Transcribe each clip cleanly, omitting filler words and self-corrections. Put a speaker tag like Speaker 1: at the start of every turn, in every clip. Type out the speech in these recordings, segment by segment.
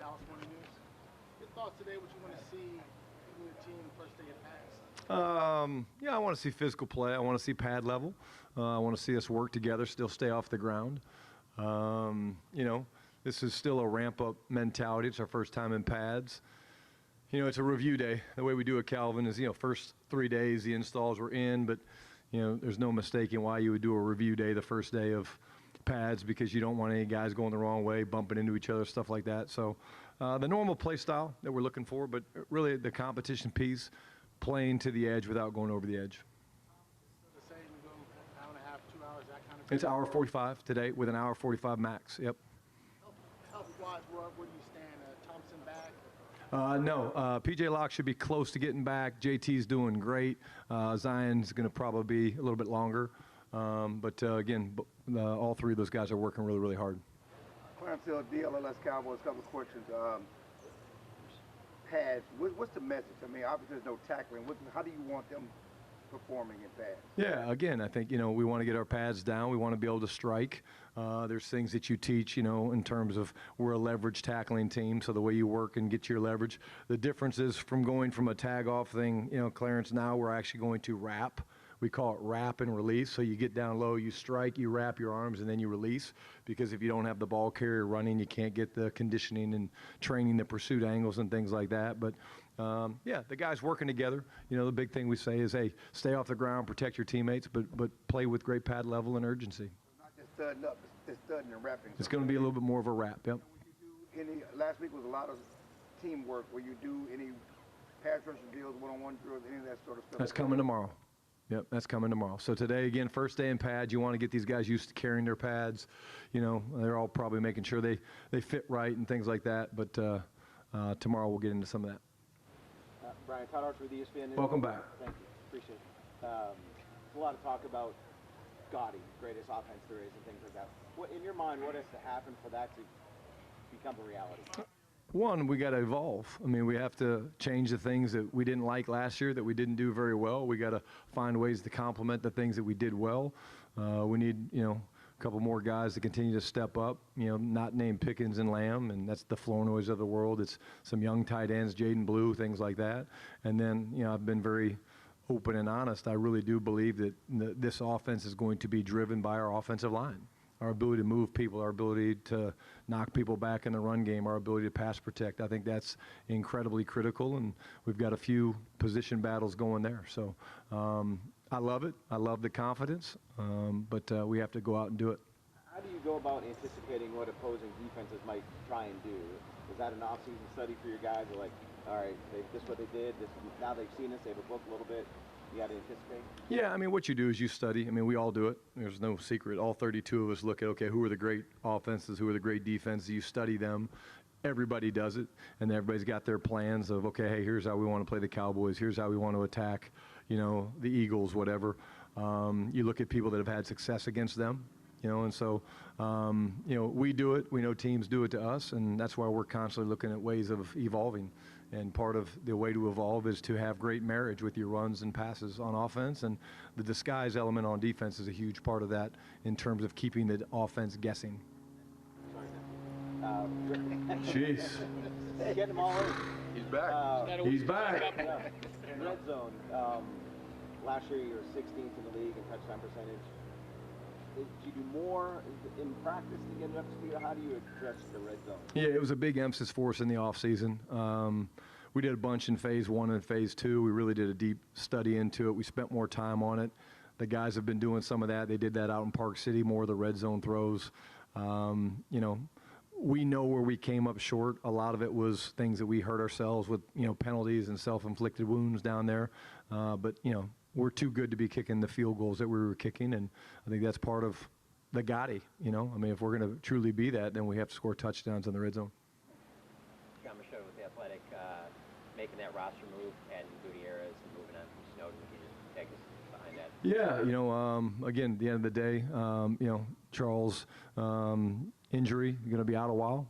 Speaker 1: Dallas Morning News. Your thoughts today, what you want to see from your team first day of pads?
Speaker 2: Yeah, I want to see physical play. I want to see pad level. I want to see us work together, still stay off the ground. This is still a ramp-up mentality. It's our first time in pads. It's a review day. The way we do it, Calvin, is, first 3 days the installs were in, but, there's no mistaking why you would do a review day the first day of pads, because you don't want any guys going the wrong way, bumping into each other, stuff like that. So the normal play style that we're looking for, but really the competition piece, playing to the edge without going over the edge.
Speaker 1: The same, we go an hour and a half, 2 hours, that kind of
Speaker 2: thing? It's hour 45 today with an hour 45 max. Yep.
Speaker 1: Health-wise, where do you stand? Thompson back?
Speaker 2: No. PJ Locke should be close to getting back. JT's doing great. Zion's going to probably be a little bit longer. Again, all three of those guys are working really, really hard.
Speaker 3: Clarence Hill, DLLS Cowboys, a couple of questions. Pads, what's the message? I mean, obviously there's no tackling. How do you want them performing in pads?
Speaker 2: Yeah, again, I think, we want to get our pads down. We want to be able to strike. There's things that you teach, in terms of we're a leverage tackling team, so the way you work and get your leverage. The difference is from going from a tag-off thing, Clarence, now we're actually going to wrap. We call it wrap and release. So you get down low, you strike, you wrap your arms, and then you release. Because if you don't have the ball carrier running, you can't get the conditioning and training the pursuit angles and things like that. But, yeah, the guys working together. The big thing we say is, hey, stay off the ground, protect your teammates, but play with great pad level and urgency.
Speaker 3: Not just studding up, it's studding and wrapping.
Speaker 2: It's going to be a little bit more of a wrap, yep.
Speaker 3: Last week was a lot of teamwork. Will you do any pass rushing drills, one-on-one drills, any of that sort of stuff?
Speaker 2: That's coming tomorrow. Yep, that's coming tomorrow. So today, again, first day in pads. You want to get these guys used to carrying their pads. They're all probably making sure they fit right and things like that. But tomorrow we'll get into some of that.
Speaker 4: Brian, Todd Archer with ESPN.
Speaker 2: Welcome back.
Speaker 4: Thank you. Appreciate it. There's a lot of talk about Gotti, greatest offense there is, and things like that. In your mind, what has to happen for that to become a reality?
Speaker 2: One, we got to evolve. I mean, we have to change the things that we didn't like last year, that we didn't do very well. We got to find ways to complement the things that we did well. We need, a couple more guys to continue to step up, not named Pickens and Lamb, and that's the Flournoys of the world. It's some young tight ends, Jaden Blue, things like that. And then, I've been very open and honest. I really do believe that this offense is going to be driven by our offensive line. Our ability to move people, our ability to knock people back in the run game, our ability to pass protect. I think that's incredibly critical, and we've got a few position battles going there. So I love it. I love the confidence, but we have to go out and do it.
Speaker 4: How do you go about anticipating what opposing defenses might try and do? Is that an off-season study for your guys? They're like, all right, this is what they did. Now they've seen us. They've booked a little bit. You got to anticipate?
Speaker 2: Yeah, I mean, what you do is you study. I mean, we all do it. There's no secret. All 32 of us look at, okay, who are the great offenses, who are the great defenses. You study them. Everybody does it, and everybody's got their plans of, okay, hey, here's how we want to play the Cowboys. Here's how we want to attack, the Eagles, whatever. You look at people that have had success against them. And so, we do it. We know teams do it to us, and that's why we're constantly looking at ways of evolving. And part of the way to evolve is to have great marriage with your runs and passes on offense, and the disguise element on defense is a huge part of that in terms of keeping the offense guessing.
Speaker 4: Jeez. Getting them all in.
Speaker 3: He's back.
Speaker 2: He's back.
Speaker 4: In red zone, last year you were 16th in the league in touchdown percentage. Did you do more in practice to get it up to speed? How do you address the red zone?
Speaker 2: Yeah, it was a big emphasis for us in the offseason. We did a bunch in phase 1 and phase 2. We really did a deep study into it. We spent more time on it. The guys have been doing some of that. They did that out in Park City, more of the red zone throws. We know where we came up short. A lot of it was things that we hurt ourselves with, penalties and self-inflicted wounds down there. But we're too good to be kicking the field goals that we were kicking, and I think that's part of the Gotti. I mean, if we're going to truly be that, then we have to score touchdowns in the red zone.
Speaker 5: John Machado with The Athletic, making that roster move, adding Gutierrez and moving on from Snowden. Can you just take us behind that?
Speaker 2: Yeah, again, at the end of the day, Charles' injury, going to be out a while.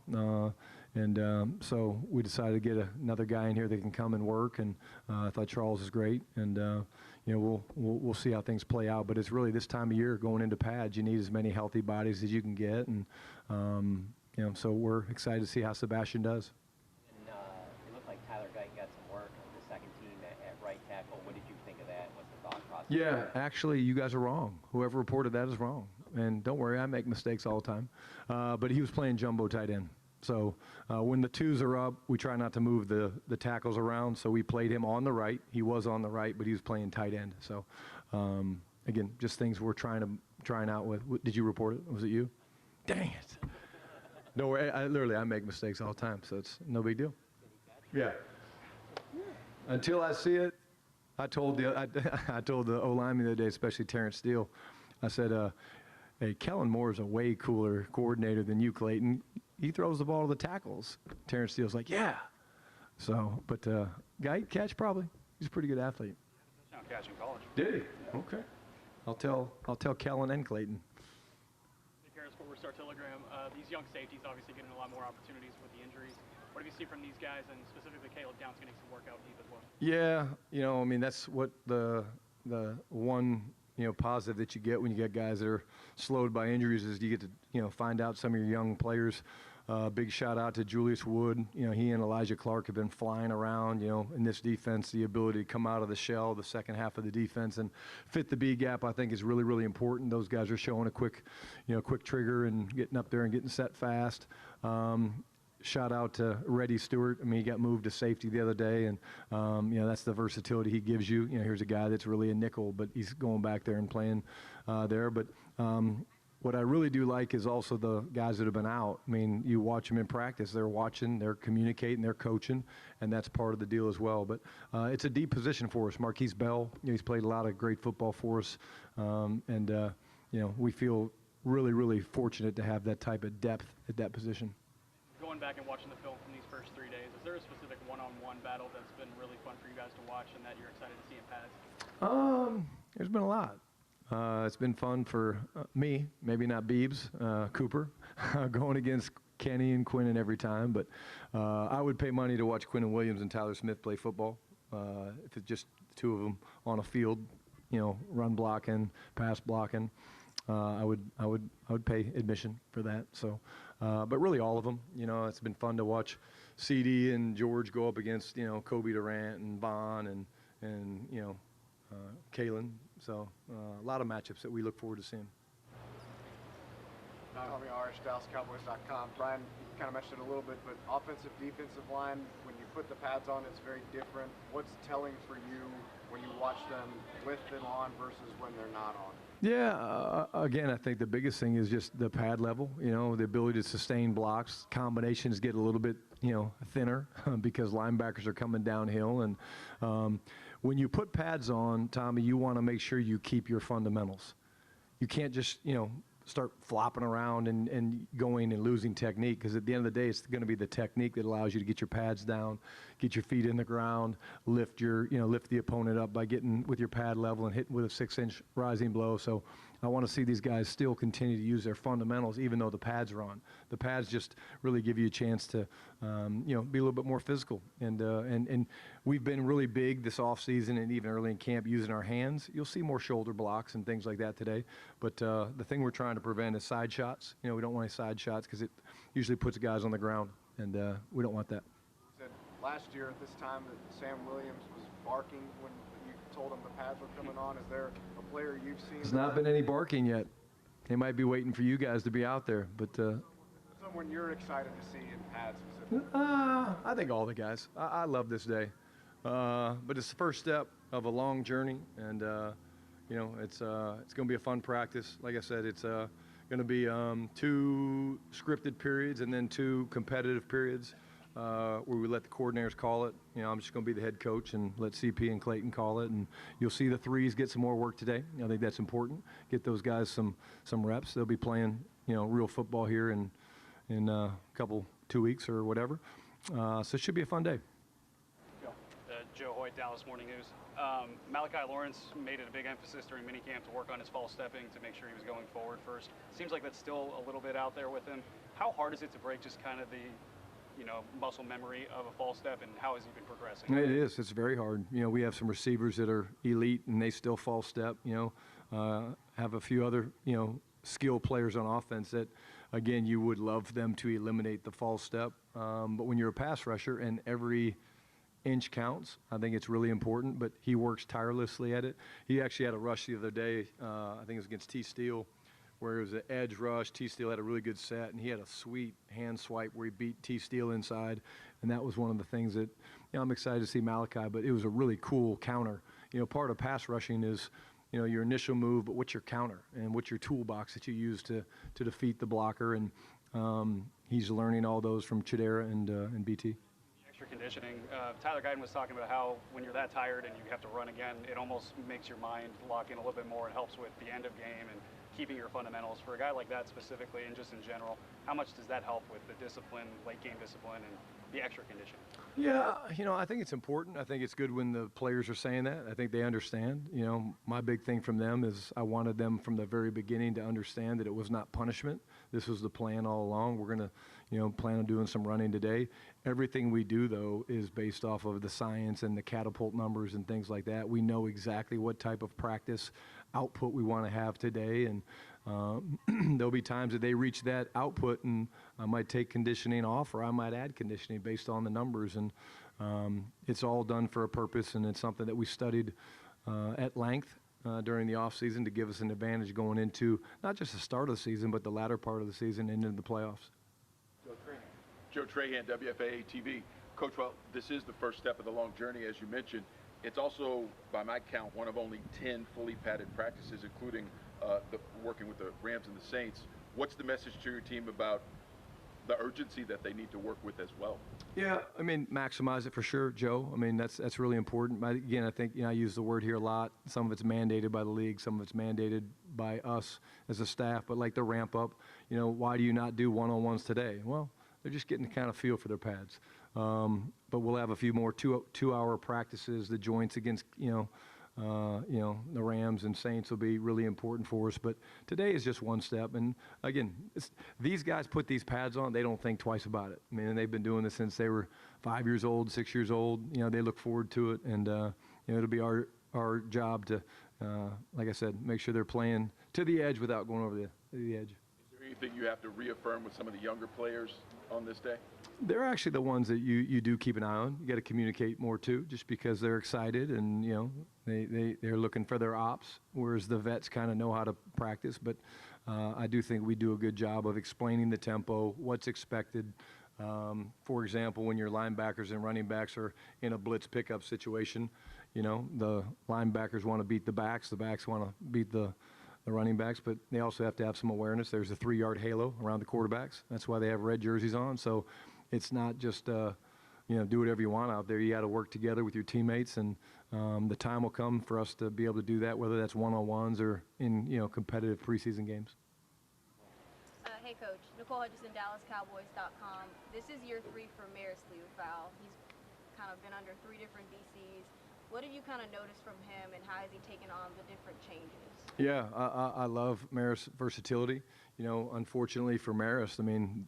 Speaker 2: So we decided to get another guy in here that can come and work, and I thought Charles is great, and we'll see how things play out. But it's really this time of year going into pads, you need as many healthy bodies as you can get, and so we're excited to see how Sebastian does. Yeah, actually, you guys are wrong. Whoever reported that is wrong. And don't worry, I make mistakes all the time. But he was playing jumbo tight end. So when the twos are up, we try not to move the tackles around. So we played him on the right. He was on the right, but he was playing tight end. So, again, just things we're trying out with. Did you report it? Was it you? Dang it. No worry. I make mistakes all the time, so it's no big deal. Yeah. Until I see it, I told the O-lineman the other day, especially Terrence Steele, I said, hey, Kellen Moore is a way cooler coordinator than you, Clayton. He throws the ball to the tackles. Terrence Steele's like, yeah. So, but guy catch probably. He's a pretty good athlete.
Speaker 6: Now catch in college.
Speaker 2: Did he? Okay. I'll tell Kellen and Clayton.
Speaker 6: Sports Star Telegram. These young safeties obviously getting a lot more opportunities with the injuries. What have you seen from these guys, and specifically Caleb Downs getting some work out deep as well?
Speaker 2: Yeah, I mean, that's what the one positive that you get when you get guys that are slowed by injuries is you get to find out some of your young players. Big shout out to Julius Wood. He and Elijah Clark have been flying around, in this defense. The ability to come out of the shell, the second half of the defense, and fit the B gap, I think, is really, really important. Those guys are showing a quick trigger and getting up there and getting set fast. Shout out to Reddy Stewart. I mean, he got moved to safety the other day, and that's the versatility he gives you. Here's a guy that's really a nickel, but he's going back there and playing there. But what I really do like is also the guys that have been out. I mean, you watch them in practice. They're watching, they're communicating, they're coaching, and that's part of the deal as well. But it's a deep position for us. Marquise Bell, he's played a lot of great football for us, and we feel really, really fortunate to have that type of depth at that position.
Speaker 6: Going back and watching the film from these first 3 days, is there a specific one-on-one battle that's been really fun for you guys to watch and that you're excited to see in pads?
Speaker 2: There's been a lot. It's been fun for me, maybe not Beebs, Cooper, going against Kenny and Quinnen every time. But I would pay money to watch Quinnen Williams and Tyler Smith play football. If it's just the two of them on a field, run blocking, pass blocking, I would pay admission for that. So, but really all of them. It's been fun to watch CD and George go up against Kobe Durant and Vaughn and Kalen. So a lot of matchups that we look forward to seeing.
Speaker 7: Tommy Arish, DallasCowboys.com. Brian, you kind of mentioned it a little bit, but offensive, defensive line, when you put the pads on, it's very different. What's telling for you when you watch them with them on versus when they're not on?
Speaker 2: Yeah, again, I think the biggest thing is just the pad level, the ability to sustain blocks. Combinations get a little bit, thinner because linebackers are coming downhill. And when you put pads on, Tommy, you want to make sure you keep your fundamentals. You can't just, start flopping around and going and losing technique, because at the end of the day, it's going to be the technique that allows you to get your pads down, get your feet in the ground, lift the opponent up by getting with your pad level and hitting with a 6-inch rising blow. So I want to see these guys still continue to use their fundamentals, even though the pads are on. The pads just really give you a chance to, be a little bit more physical. And we've been really big this offseason and even early in camp using our hands. You'll see more shoulder blocks and things like that today. But the thing we're trying to prevent is side shots. We don't want any side shots because it usually puts guys on the ground, and we don't want that.
Speaker 7: You said last year at this time that Sam Williams was barking when you told him the pads were coming on. Is there a player you've seen?
Speaker 2: There's not been any barking yet. They might be waiting for you guys to be out there, but
Speaker 7: someone you're excited to see in pads specifically?
Speaker 2: I think all the guys. I love this day, but it's the first step of a long journey, and it's going to be a fun practice. Like I said, it's going to be 2 scripted periods and then 2 competitive periods where we let the coordinators call it. I'm just going to be the head coach and let CP and Clayton call it, and you'll see the threes get some more work today. I think that's important. Get those guys some reps. They'll be playing real football here in a couple 2 weeks or whatever. So it should be a fun day.
Speaker 6: Joe Hoyt, Dallas Morning News. Malachi Lawrence made it a big emphasis during minicamp to work on his false stepping to make sure he was going forward first. Seems like that's still a little bit out there with him. How hard is it to break just kind of the muscle memory of a false step, and how has he been progressing?
Speaker 2: It is. It's very hard. We have some receivers that are elite and they still false step. Have a few other skill players on offense that, again, you would love them to eliminate the false step. But when you're a pass rusher and every inch counts. I think it's really important, but he works tirelessly at it. He actually had a rush the other day, I think it was against T. Steele, where it was an edge rush. T. Steele had a really good set, and he had a sweet hand swipe where he beat T. Steele inside, and that was one of the things that, I'm excited to see Malachi, but it was a really cool counter. Part of pass rushing is, your initial move, but what's your counter and what's your toolbox that you use to defeat the blocker, and he's learning all those from Chidera and BT.
Speaker 6: Extra conditioning. Tyler Guyton was talking about how when you're that tired and you have to run again, it almost makes your mind lock in a little bit more and helps with the end of game and keeping your fundamentals. For a guy like that specifically, and just in general, how much does that help with the discipline, late game discipline, and the extra conditioning?
Speaker 2: Yeah, I think it's important. I think it's good when the players are saying that. I think they understand. My big thing from them is I wanted them from the very beginning to understand that it was not punishment. This was the plan all along. We're going to, plan on doing some running today. Everything we do, though, is based off of the science and the catapult numbers and things like that. We know exactly what type of practice output we want to have today, and there'll be times that they reach that output, and I might take conditioning off, or I might add conditioning based on the numbers, and it's all done for a purpose, and it's something that we studied at length during the offseason to give us an advantage going into not just the start of the season, but the latter part of the season and into the playoffs.
Speaker 8: Joe Trahan, WFAA TV. Coach, well, this is the first step of the long journey, as you mentioned. It's also, by my count, one of only 10 fully padded practices, including working with the Rams and the Saints. What's the message to your team about the urgency that they need to work with as well?
Speaker 2: Yeah, maximize it for sure, Joe. That's really important. Again, I think I use the word here a lot. Some of it's mandated by the league, some of it's mandated by us as a staff. But like the ramp up, why do you not do one-on-ones today? Well, they're just getting the kind of feel for their pads. But we'll have a few more two-hour practices. The joints against the Rams and Saints will be really important for us. But today is just one step. And again, these guys put these pads on. They don't think twice about it. They've been doing this since they were 5 years old, 6 years old. They look forward to it, and it'll be our job to, like I said, make sure they're playing to the edge without going over the edge.
Speaker 8: Is there anything you have to reaffirm with some of the younger players on this day?
Speaker 2: They're actually the ones that you do keep an eye on. You got to communicate more too, just because they're excited and they're looking for their ops, whereas the vets kind of know how to practice. But I do think we do a good job of explaining the tempo, what's expected. For example, when your linebackers and running backs are in a blitz pickup situation, the linebackers want to beat the backs want to beat the running backs, but they also have to have some awareness. There's a 3-yard halo around the quarterbacks. That's why they have red jerseys on. So it's not just, do whatever you want out there. You got to work together with your teammates, and the time will come for us to be able to do that, whether that's one-on-ones or in, competitive preseason games.
Speaker 9: Hey, Coach. Nicole Hutchison, DallasCowboys.com. This is year 3 for Maris Liufau. He's kind of been under 3 different DCs. What have you kind of noticed from him, and how has he taken on the different changes?
Speaker 2: Yeah, I love Maris' versatility. Unfortunately for Maris,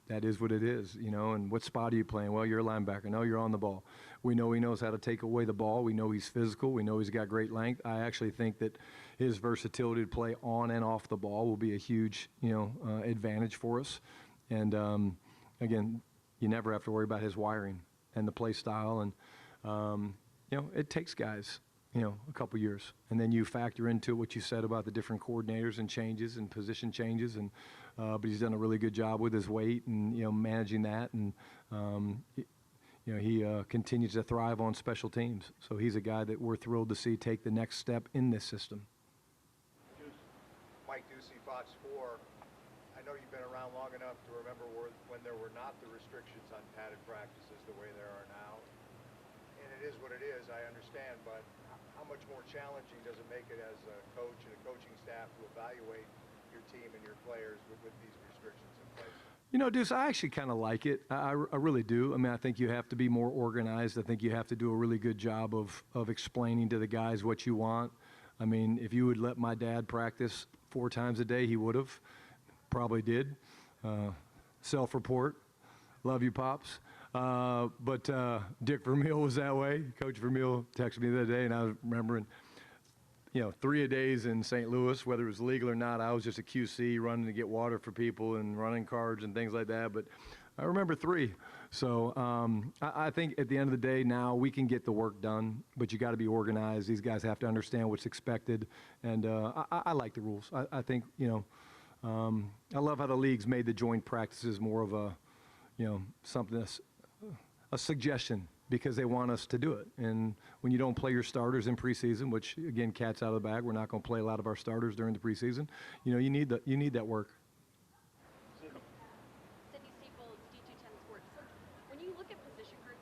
Speaker 2: that is what it is, and what spot are you playing? Well, you're a linebacker. No, you're on the ball. We know he knows how to take away the ball. We know he's physical. We know he's got great length. I actually think that his versatility to play on and off the ball will be a huge, advantage for us. And, again, you never have to worry about his wiring and the play style. And, it takes guys, a couple years. And then you factor into what you said about the different coordinators and changes and position changes. And but he's done a really good job with his weight and, managing that. And, he continues to thrive on special teams. So he's a guy that we're thrilled to see take the next step in this system.
Speaker 10: Mike Ducey, Fox 4. I know you've been around long enough to remember when there were not the restrictions on padded practices the way there are now. And it is what it is, I understand, but how much more challenging does it make it as a coach and a coaching staff to evaluate your team and your players with these restrictions in place?
Speaker 2: Deuce, I actually kind of like it. I really do. I think you have to be more organized. I think you have to do a really good job of explaining to the guys what you want. If you would let my dad practice 4 times a day, he would have. Probably did. Self-report. Love you, Pops. But Dick Vermeil was that way. Coach Vermeil texted me the other day, and I was remembering, 3-a-days in St. Louis, whether it was legal or not. I was just a QC running to get water for people and running cards and things like that. But I remember 3. So I think at the end of the day now we can get the work done, but you got to be organized. These guys have to understand what's expected, and I like the rules. I think, I love how the league's made the joint practices more of a, something, a suggestion, because they want us to do it. And when you don't play your starters in preseason, which again, cat's out of the bag, we're not going to play a lot of our starters during the preseason. You need that work.
Speaker 11: Sydney Staples, D210 Sports. So when you look at position groups,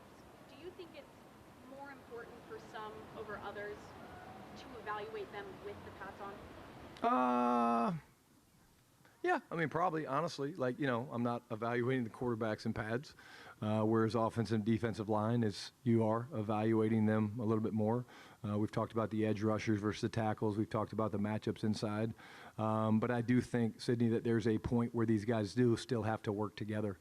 Speaker 11: do you think it's more important for some over others to evaluate them with the pads on?
Speaker 2: Yeah, I mean, probably, honestly, I'm not evaluating the quarterbacks in pads, whereas offensive and defensive line you are evaluating them a little bit more. We've talked about the edge rushers versus the tackles. We've talked about the matchups inside. But I do think, Sydney, that there's a point where these guys do still have to work together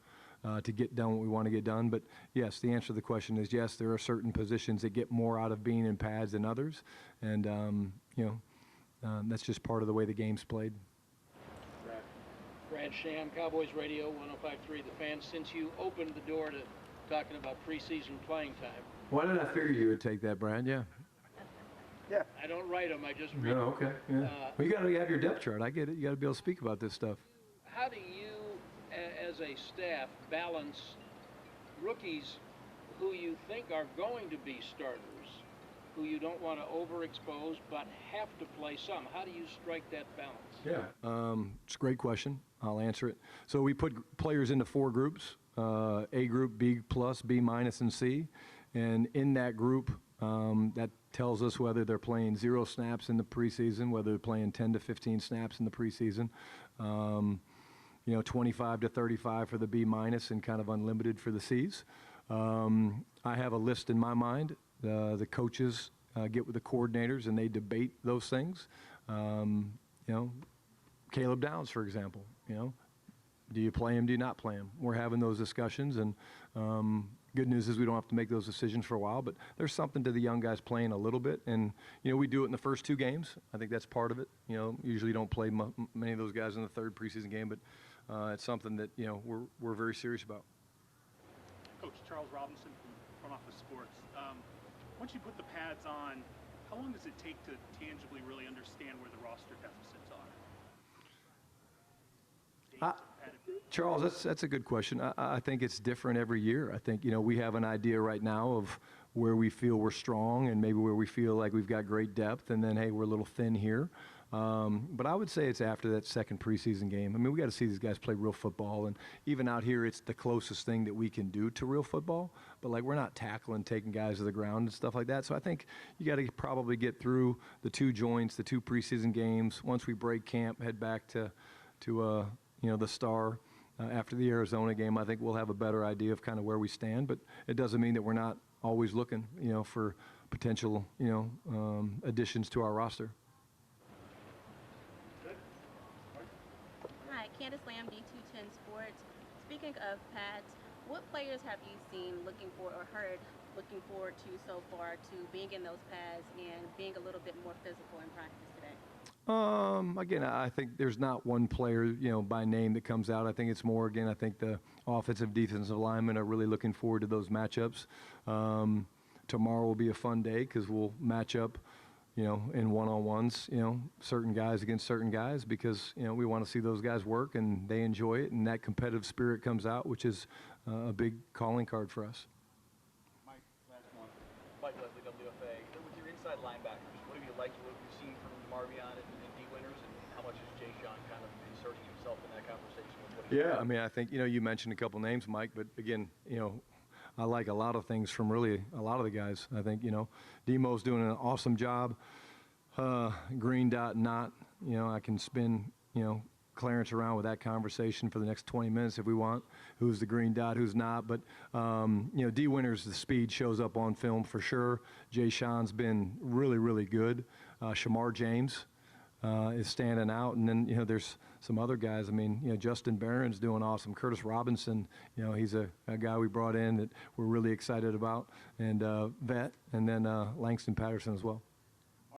Speaker 2: to get done what we want to get done. But yes, the answer to the question is yes, there are certain positions that get more out of being in pads than others. And, that's just part of the way the game's played.
Speaker 12: Brad Sham, Cowboys Radio, 105.3 The Fan. Since you opened the door to talking about preseason playing time.
Speaker 2: Why did I figure you would take that, Brad? Yeah.
Speaker 3: Yeah.
Speaker 12: I don't write them, I just read them.
Speaker 2: No, okay. Yeah. Well, you got to have your depth chart. I get it. You got to be able to speak about this stuff.
Speaker 12: How do you, as a staff, balance rookies who you think are going to be starters, who you don't want to overexpose but have to play some? How do you strike that balance?
Speaker 2: Yeah, it's a great question. I'll answer it. So we put players into 4 groups, A group, B plus, B minus, and C. And in that group, that tells us whether they're playing 0 snaps in the preseason, whether they're playing 10 to 15 snaps in the preseason, 25 to 35 for the B minus, and kind of unlimited for the C's. I have a list in my mind. The coaches get with the coordinators and they debate those things. Caleb Downs, for example, do you play him, do you not play him? We're having those discussions, and good news is we don't have to make those decisions for a while, but there's something to the young guys playing a little bit, and we do it in the first 2 games. I think that's part of it. Usually don't play many of those guys in the 3rd preseason game, but it's something that we're very serious about.
Speaker 13: Coach Charles Robinson from Front Office Sports. Once you put the pads on, how long does it take to tangibly really understand where the roster deficits are?
Speaker 2: Charles, that's a good question. I think it's different every year. I think, we have an idea right now of where we feel we're strong and maybe where we feel like we've got great depth, and then, hey, we're a little thin here. But I would say it's after that 2nd preseason game. I mean, we got to see these guys play real football, and even out here, it's the closest thing that we can do to real football. But we're not tackling, taking guys to the ground and stuff like that. So I think you got to probably get through the 2 joints, the 2 preseason games. Once we break camp, head back to the Star after the Arizona game. I think we'll have a better idea of kind of where we stand. But it doesn't mean that we're not always looking, for potential, additions to our roster.
Speaker 11: Hi, Candace Lamb, D210 Sports. Speaking of pads, what players have you seen looking for or heard looking forward to so far to being in those pads and being a little bit more physical in practice today?
Speaker 2: Again, I think there's not one player, by name that comes out. I think it's more, again, I think the offensive, defensive linemen are really looking forward to those matchups. Tomorrow will be a fun day because we'll match up, in one-on-ones, certain guys against certain guys, because, we want to see those guys work and they enjoy it, and that competitive spirit comes out, which is a big calling card for us.
Speaker 14: Mike, last one. Mike Leslie, WFA. With your inside linebackers, what have you liked, what have you seen from Marvion and D. Winters, and how much is Jay Sean kind of inserting himself in that conversation?
Speaker 2: Yeah, I mean, I think, you mentioned a couple names, Mike, but again, I like a lot of things from really a lot of the guys. I think, Demo's doing an awesome job. Green dot, not, I can spin, Clarence around with that conversation for the next 20 minutes if we want. Who's the green dot, who's not. But, D. Winters, the speed shows up on film for sure. Jay Sean's been really, really good. Shamar James is standing out. And then, there's some other guys. I mean, Justin Barron's doing awesome. Curtis Robinson, he's a guy we brought in that we're really excited about. And Vet, and then Langston Patterson as well.